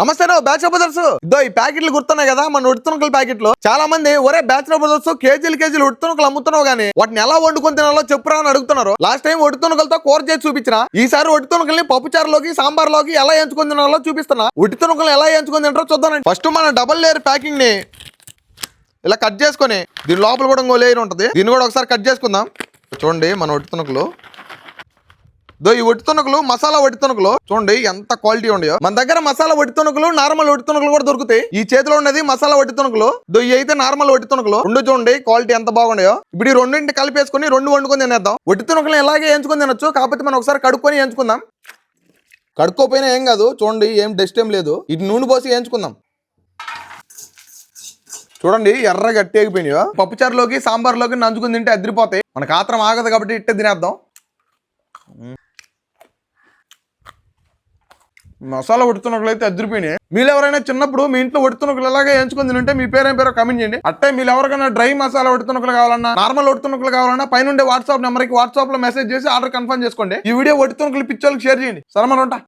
నమస్తే batch brothers. ఇదో ఈ ప్యాకెట్లు గుర్తున్నాయి కదా, మన ఉడుతునుకల ప్యాకెట్లు. చాలా మంది ఒరే బ్యాచ్ బ్రదర్స్ కేజీలు ఉడుతునుకలు అమ్ముతున్నావు గానీ వాటిని ఎలా వండుకొని తినాలో చెప్పురా అని అడుగుతున్నారు. లాస్ట్ టైం ఉడుతునుకలతో కూర చేసి చూపించిన, ఈసారి ఉడుతునుకల్ని పప్పుచారులోకి సాంబార్లోకి ఎలా ఎంచుకొని తినాలో చూపిస్తున్నా. ఉడుతునుకలు ఎలా ఎంచుకొని తింటారో చూద్దాం. ఫస్ట్ మన డబల్ లేయర్ ప్యాకింగ్ ని ఇలా కట్ చేసుకొని దీని లోపల కూడా ఇంకో లేయర్ ఉంటుంది, దీన్ని కూడా ఒకసారి కట్ చేసుకుందాం. చూడండి మన ఉడుతునుకలు, ఈ ఒట్టితునకలు మసాలా ఒట్టితునకలు చూడండి ఎంత క్వాలిటీ ఉండయో. మన దగ్గర మసాలా ఒట్టితునకలు నార్మల్ ఒట్టితునకలు కూడా దొరుకుతాయి. ఈ చేతిలో ఉన్నది మసాలా ఒట్టితునకలు, ఇవి అయితే నార్మల్ ఒట్టితునకలు. రెండు చూడండి క్వాలిటీ ఎంత బాగున్నాయో. ఇప్పుడు ఈ రెండింటి కలిపేసుకుని రెండు వండుకొని తినేద్దాం. ఒట్టితునకలు ఇలాగే ఎంచుకొని తినొచ్చు, కాకపోతే మనం ఒకసారి కడుక్కొని ఎంచుకుందాం. కడుక్కోపోయినా ఏం కాదు, చూడండి ఏం డస్ట్ ఏం లేదు. ఇటు నూనె పోసి ఎంచుకుందాం. చూడండి ఎర్ర గట్టి అయిపోయినాయో. పప్పుచారులోకి సాంబార్లోకి నంచుకుని తింటే అదిరిపోతాయి. మనకు ఆత్రం ఆగదు కాబట్టి ఇట్టే తినేద్దాం. మసాలా ఉడుతున్నట్లు అయితే అదిరిపోయినాయి. మీరు ఎవరైనా చిన్నప్పుడు మీ ఇంట్లో ఉడుతున్నట్లు ఎలాగే ఎంచుకొని తింటే మీ పేరేం పేరో కమెంట్ చేయండి. అట్టే మీరు ఎవరికైనా డ్రై మసాలా ఉడుతున్నట్లు కావాలన్నా నార్మల్ ఉడుతున్నట్లు కావాలన్నా పైన వాట్సాప్ నెంబర్కి వాట్సాప్ లో మెసేజ్ చేసి ఆర్డర్ కన్ఫర్మ్ చేసుకోండి. ఈ వీడియో ఉడుతున్నట్లు పిక్చర్లకు షేర్ చేయండి. సరే మనం ఉంటా.